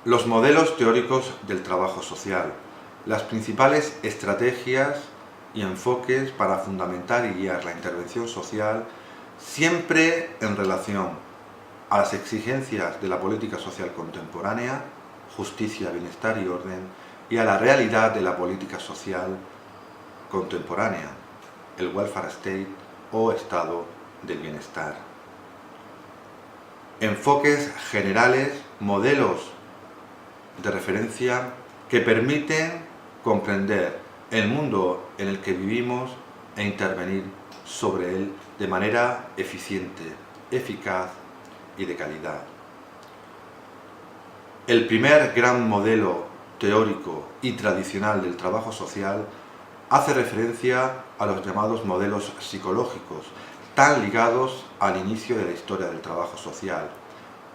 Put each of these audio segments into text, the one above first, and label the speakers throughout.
Speaker 1: Los modelos teóricos del trabajo social, las principales estrategias y enfoques para fundamentar y guiar la intervención social, siempre en relación a las exigencias de la política social contemporánea, justicia, bienestar y orden, y a la realidad de la política social contemporánea, el welfare state o estado del bienestar. Enfoques generales, modelos de referencia que permiten comprender el mundo en el que vivimos e intervenir sobre él de manera eficiente, eficaz y de calidad. El primer gran modelo teórico y tradicional del trabajo social hace referencia a los llamados modelos psicológicos, tan ligados al inicio de la historia del trabajo social,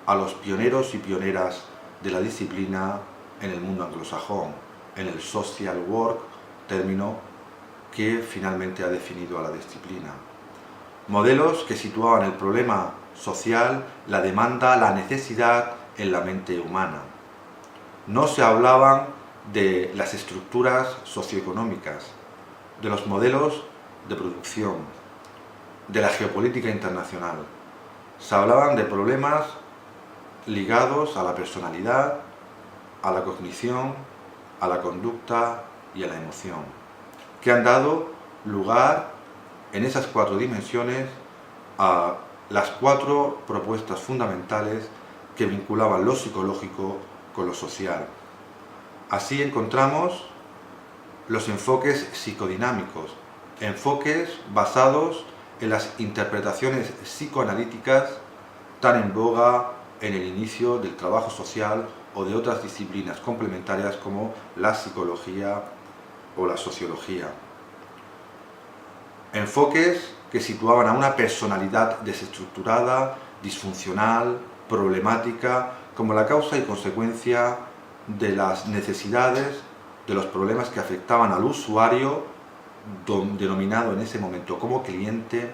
Speaker 1: a los pioneros y pioneras de la disciplina en el mundo anglosajón, en el social work, término que finalmente ha definido a la disciplina. Modelos que situaban el problema social, la demanda, la necesidad en la mente humana. No se hablaban de las estructuras socioeconómicas, de los modelos de producción, de la geopolítica internacional. Se hablaban de problemas ligados a la personalidad, a la cognición, a la conducta y a la emoción, que han dado lugar en esas 4 dimensiones a las 4 propuestas fundamentales que vinculaban lo psicológico con lo social. Así encontramos los enfoques psicodinámicos, enfoques basados en las interpretaciones psicoanalíticas tan en boga en el inicio del trabajo social o de otras disciplinas complementarias como la psicología o la sociología. Enfoques que situaban a una personalidad desestructurada, disfuncional, problemática, como la causa y consecuencia de las necesidades, de los problemas que afectaban al usuario, denominado en ese momento como cliente,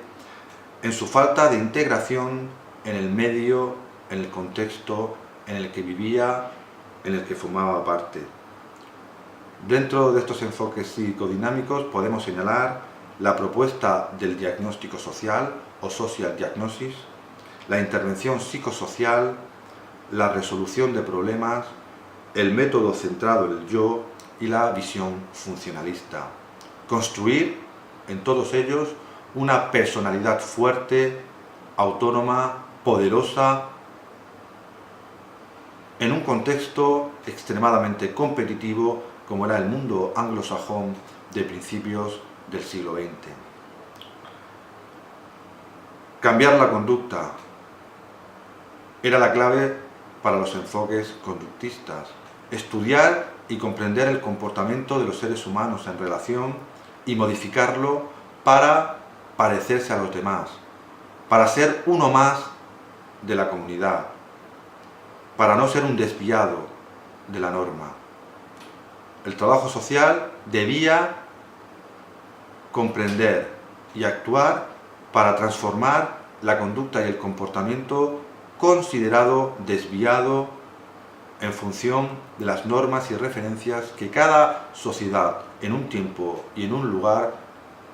Speaker 1: en su falta de integración en el medio, en el contexto en el que vivía, en el que formaba parte. Dentro de estos enfoques psicodinámicos podemos señalar la propuesta del diagnóstico social o social diagnosis, la intervención psicosocial, la resolución de problemas, el método centrado en el yo y la visión funcionalista. Construir en todos ellos una personalidad fuerte, autónoma, poderosa, en un contexto extremadamente competitivo como era el mundo anglosajón de principios del siglo XX. Cambiar la conducta era la clave para los enfoques conductistas. Estudiar y comprender el comportamiento de los seres humanos en relación y modificarlo para parecerse a los demás, para ser uno más de la comunidad, para no ser un desviado de la norma. El trabajo social debía comprender y actuar para transformar la conducta y el comportamiento considerado desviado en función de las normas y referencias que cada sociedad en un tiempo y en un lugar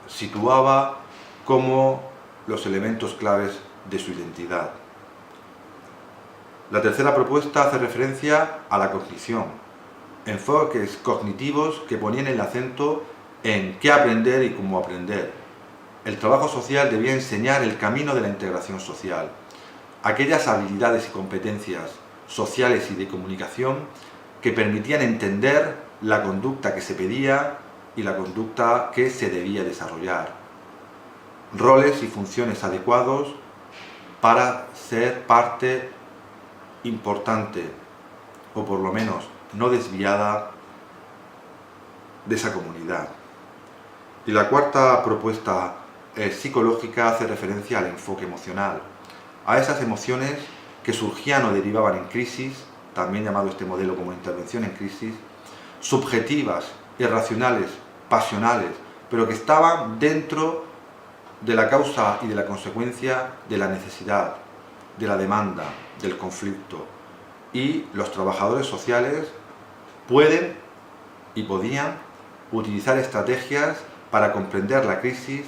Speaker 1: situaba como los elementos claves de su identidad. La tercera propuesta hace referencia a la cognición, enfoques cognitivos que ponían el acento en qué aprender y cómo aprender. El trabajo social debía enseñar el camino de la integración social, aquellas habilidades y competencias sociales y de comunicación que permitían entender la conducta que se pedía y la conducta que se debía desarrollar. Roles y funciones adecuados para ser parte importante, o por lo menos no desviada, de esa comunidad. Y la cuarta propuesta psicológica hace referencia al enfoque emocional, a esas emociones que surgían o derivaban en crisis, también llamado este modelo como intervención en crisis, subjetivas, irracionales, pasionales, pero que estaban dentro de la causa y de la consecuencia de la necesidad, de la demanda, del conflicto. y los trabajadores sociales pueden y podían utilizar estrategias para comprender la crisis,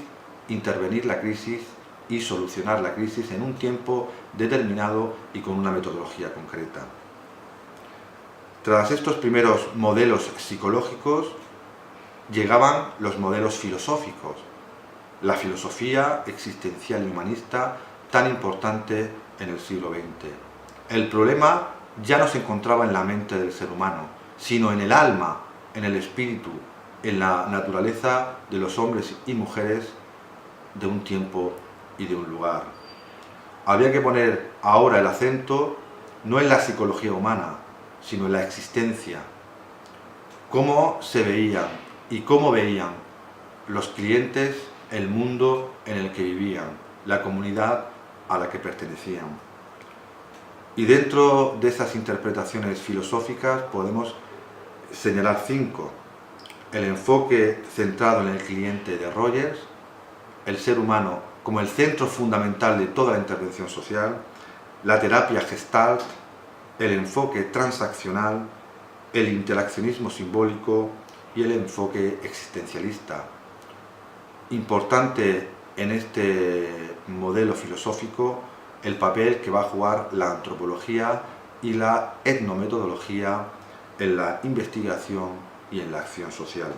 Speaker 1: intervenir la crisis y solucionar la crisis en un tiempo determinado y con una metodología concreta. Tras estos primeros modelos psicológicos llegaban los modelos filosóficos, la filosofía existencial y humanista tan importante en el siglo XX. El problema ya no se encontraba en la mente del ser humano, sino en el alma, en el espíritu, en la naturaleza de los hombres y mujeres de un tiempo y de un lugar. Había que poner ahora el acento no en la psicología humana, sino en la existencia. Cómo se veían y cómo veían los clientes el mundo en el que vivían, la comunidad a la que pertenecían. Y dentro de esas interpretaciones filosóficas podemos señalar 5. El enfoque centrado en el cliente de Rogers, el ser humano como el centro fundamental de toda la intervención social, la terapia Gestalt, el enfoque transaccional, el interaccionismo simbólico y el enfoque existencialista. Importante en este modelo filosófico el papel que va a jugar la antropología y la etnometodología en la investigación y en la acción social.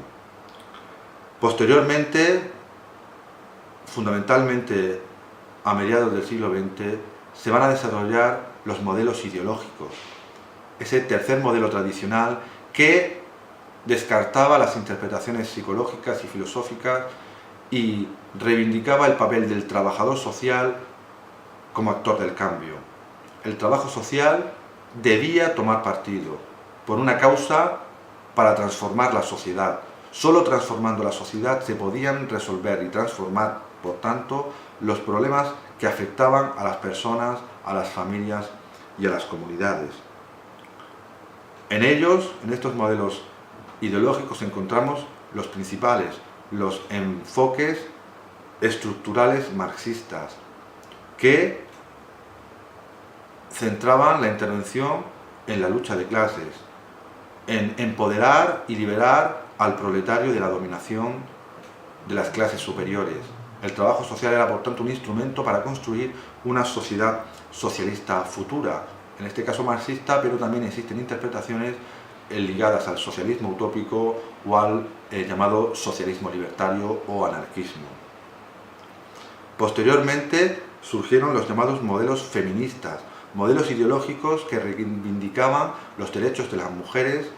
Speaker 1: Posteriormente, fundamentalmente a mediados del siglo XX, se van a desarrollar los modelos ideológicos, ese tercer modelo tradicional que descartaba las interpretaciones psicológicas y filosóficas y reivindicaba el papel del trabajador social como actor del cambio. El trabajo social debía tomar partido por una causa para transformar la sociedad. Solo transformando la sociedad se podían resolver y transformar, por tanto, los problemas que afectaban a las personas, a las familias y a las comunidades. En ellos, en estos modelos ideológicos, encontramos los principales, los enfoques estructurales marxistas, que centraban la intervención en la lucha de clases, en empoderar y liberar al proletario de la dominación de las clases superiores. El trabajo social era, por tanto, un instrumento para construir una sociedad socialista futura, en este caso marxista, pero también existen interpretaciones ligadas al socialismo utópico o al llamado socialismo libertario o anarquismo. Posteriormente surgieron los llamados modelos feministas, modelos ideológicos que reivindicaban los derechos de las mujeres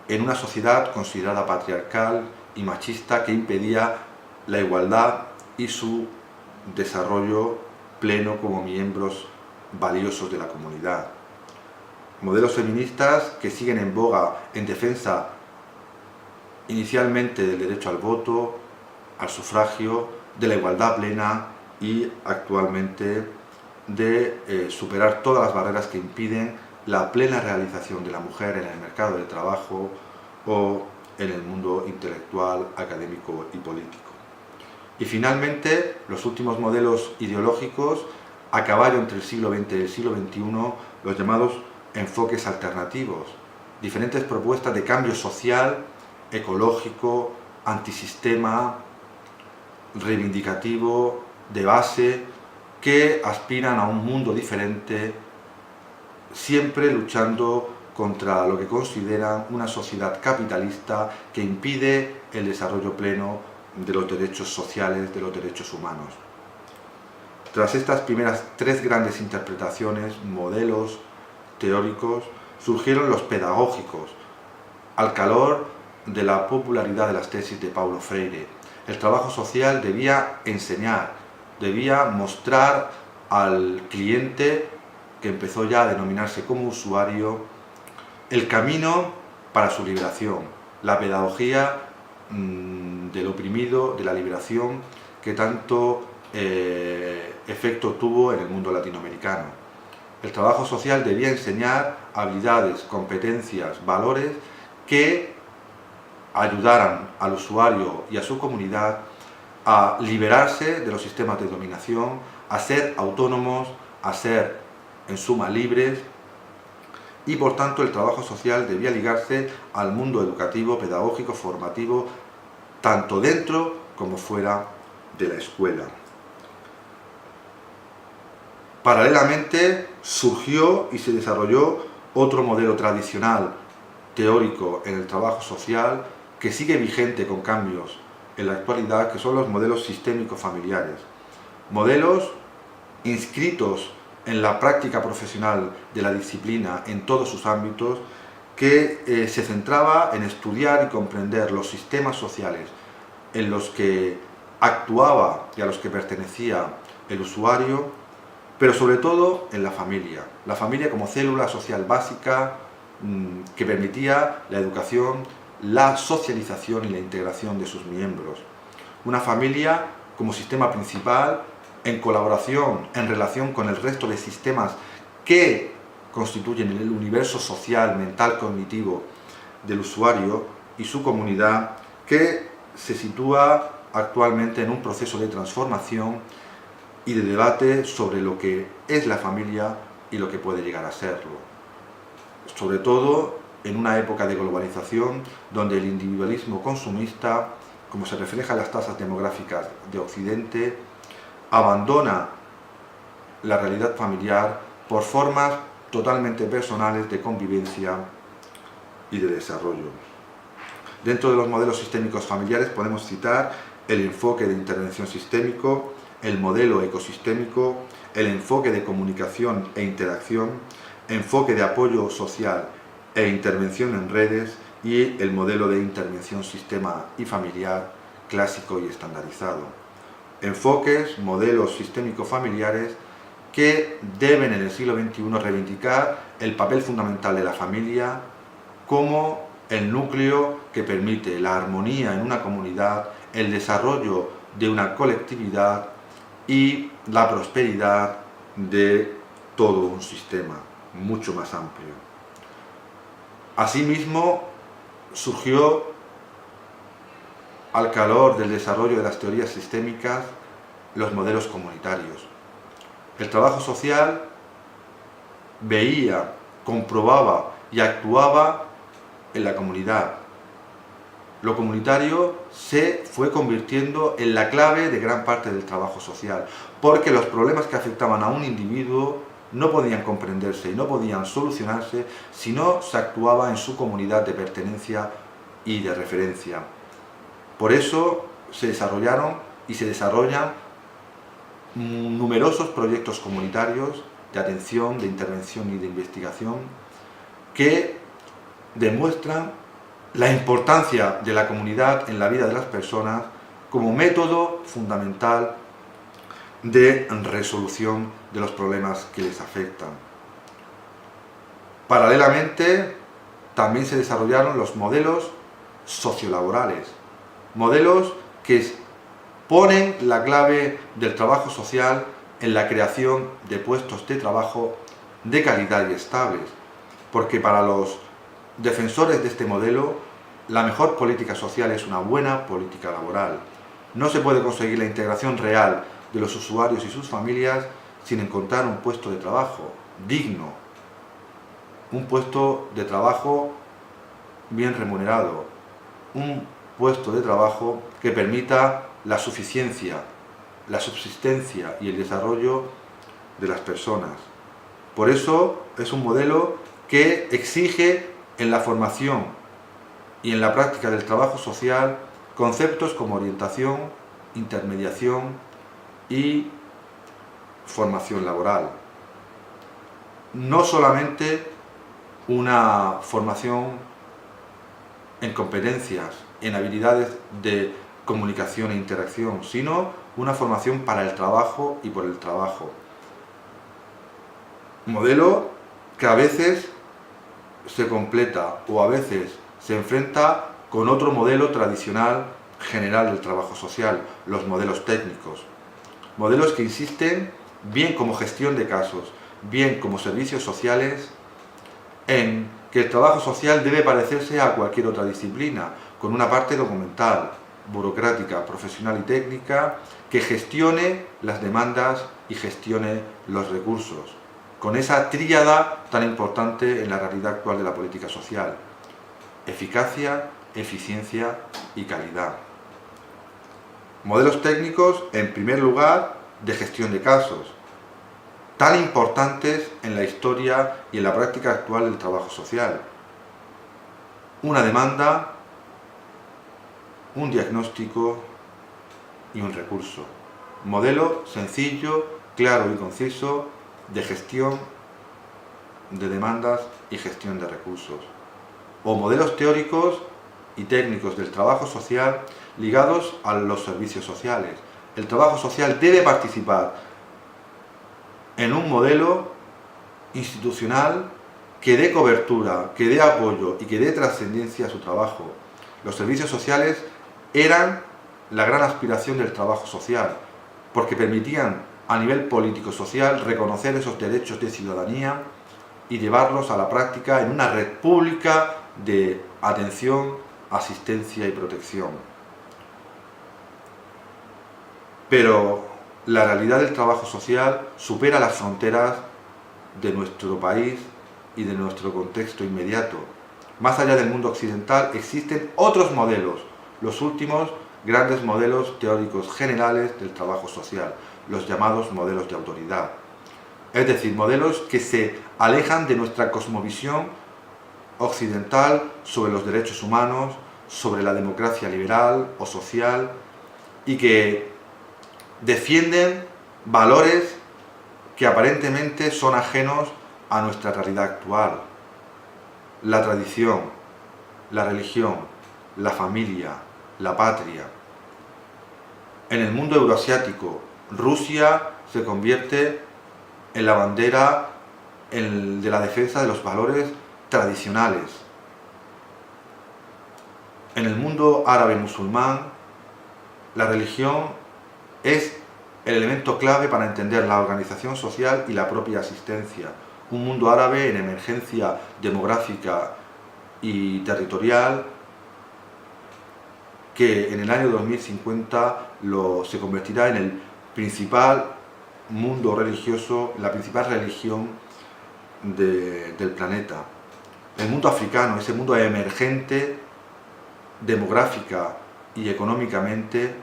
Speaker 1: en una sociedad considerada patriarcal y machista que impedía la igualdad y su desarrollo pleno como miembros valiosos de la comunidad. Modelos feministas que siguen en boga en defensa inicialmente del derecho al voto, al sufragio, de la igualdad plena y actualmente de superar todas las barreras que impiden la plena realización de la mujer en el mercado de trabajo o en el mundo intelectual, académico y político. Y finalmente, los últimos modelos ideológicos, a caballo entre el siglo XX y el siglo XXI, los llamados enfoques alternativos, diferentes propuestas de cambio social, ecológico, antisistema, reivindicativo, de base, que aspiran a un mundo diferente, siempre luchando contra lo que consideran una sociedad capitalista que impide el desarrollo pleno de los derechos sociales, de los derechos humanos. Tras estas primeras 3 grandes interpretaciones, modelos teóricos, surgieron los pedagógicos, al calor de la popularidad de las tesis de Paulo Freire. El trabajo social debía enseñar, debía mostrar al cliente, que empezó ya a denominarse como usuario, el camino para su liberación, la pedagogía del oprimido, de la liberación, que tanto efecto tuvo en el mundo latinoamericano. El trabajo social debía enseñar habilidades, competencias, valores que ayudaran al usuario y a su comunidad a liberarse de los sistemas de dominación, a ser autónomos, a ser en suma libres y por tanto el trabajo social debía ligarse al mundo educativo, pedagógico, formativo, tanto dentro como fuera de la escuela. Paralelamente surgió y se desarrolló otro modelo tradicional teórico en el trabajo social que sigue vigente con cambios en la actualidad, que son los modelos sistémicos familiares. Modelos inscritos en la práctica profesional de la disciplina en todos sus ámbitos, que se centraba en estudiar y comprender los sistemas sociales en los que actuaba y a los que pertenecía el usuario, pero sobre todo en la familia como célula social básica que permitía la educación, la socialización y la integración de sus miembros. Una familia como sistema principal, en colaboración, en relación con el resto de sistemas que constituyen el universo social, mental, cognitivo del usuario y su comunidad, que se sitúa actualmente en un proceso de transformación y de debate sobre lo que es la familia y lo que puede llegar a serlo. Sobre todo en una época de globalización donde el individualismo consumista, como se refleja en las tasas demográficas de Occidente, abandona la realidad familiar por formas totalmente personales de convivencia y de desarrollo. Dentro de los modelos sistémicos familiares podemos citar el enfoque de intervención sistémico, el modelo ecosistémico, el enfoque de comunicación e interacción, enfoque de apoyo social e intervención en redes y el modelo de intervención sistema y familiar clásico y estandarizado. Enfoques, modelos sistémicos familiares que deben en el siglo XXI reivindicar el papel fundamental de la familia como el núcleo que permite la armonía en una comunidad, el desarrollo de una colectividad y la prosperidad de todo un sistema mucho más amplio. Asimismo, surgió al calor del desarrollo de las teorías sistémicas los modelos comunitarios. El trabajo social veía, comprobaba y actuaba en la comunidad. Lo comunitario se fue convirtiendo en la clave de gran parte del trabajo social, porque los problemas que afectaban a un individuo no podían comprenderse y no podían solucionarse si no se actuaba en su comunidad de pertenencia y de referencia. Por eso se desarrollaron y se desarrollan numerosos proyectos comunitarios de atención, de intervención y de investigación que demuestran la importancia de la comunidad en la vida de las personas como método fundamental de resolución de los problemas que les afectan. Paralelamente, también se desarrollaron los modelos sociolaborales, modelos que ponen la clave del trabajo social en la creación de puestos de trabajo de calidad y estables, porque para los defensores de este modelo, la mejor política social es una buena política laboral. No se puede conseguir la integración real de los usuarios y sus familias sin encontrar un puesto de trabajo digno, un puesto de trabajo bien remunerado, un puesto de trabajo que permita la suficiencia, la subsistencia y el desarrollo de las personas. Por eso es un modelo que exige en la formación y en la práctica del trabajo social conceptos como orientación, intermediación y formación laboral. No solamente una formación en competencias, en habilidades de comunicación e interacción, sino una formación para el trabajo y por el trabajo. Modelo que a veces se completa o a veces se enfrenta con otro modelo tradicional general del trabajo social, los modelos técnicos. Modelos que insisten, bien como gestión de casos, bien como servicios sociales, en que el trabajo social debe parecerse a cualquier otra disciplina, con una parte documental, burocrática, profesional y técnica, que gestione las demandas y gestione los recursos. con esa tríada tan importante en la realidad actual de la política social: eficacia, eficiencia y calidad. Modelos técnicos, en primer lugar, de gestión de casos, tan importantes en la historia y en la práctica actual del trabajo social. Una demanda, un diagnóstico y un recurso. Modelo sencillo, claro y conciso de gestión de demandas y gestión de recursos. O modelos teóricos y técnicos del trabajo social ligados a los servicios sociales. El trabajo social debe participar en un modelo institucional que dé cobertura, que dé apoyo y que dé trascendencia a su trabajo. Los servicios sociales eran la gran aspiración del trabajo social, porque permitían a nivel político-social reconocer esos derechos de ciudadanía y llevarlos a la práctica en una red pública de atención, asistencia y protección. Pero la realidad del trabajo social supera las fronteras de nuestro país y de nuestro contexto inmediato. Más allá del mundo occidental existen otros modelos, los últimos grandes modelos teóricos generales del trabajo social, los llamados modelos de autoridad. Es decir, modelos que se alejan de nuestra cosmovisión occidental sobre los derechos humanos, sobre la democracia liberal o social, y que defienden valores que aparentemente son ajenos a nuestra realidad actual. La tradición, la religión, la familia, la patria. En el mundo euroasiático, Rusia se convierte en la bandera de la defensa de los valores tradicionales. En el mundo árabe musulmán, la religión es el elemento clave para entender la organización social y la propia asistencia. Un mundo árabe en emergencia demográfica y territorial que en el año 2050 se convertirá en el principal mundo religioso, la principal religión del planeta. El mundo africano, ese mundo emergente demográfica y económicamente,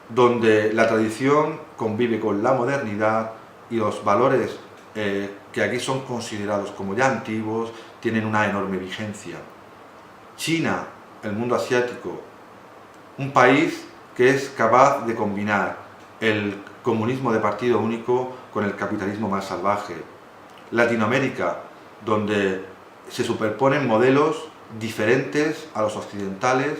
Speaker 1: donde la tradición convive con la modernidad y los valores que aquí son considerados como ya antiguos tienen una enorme vigencia. China, el mundo asiático, un país que es capaz de combinar el comunismo de partido único con el capitalismo más salvaje. Latinoamérica, donde se superponen modelos diferentes a los occidentales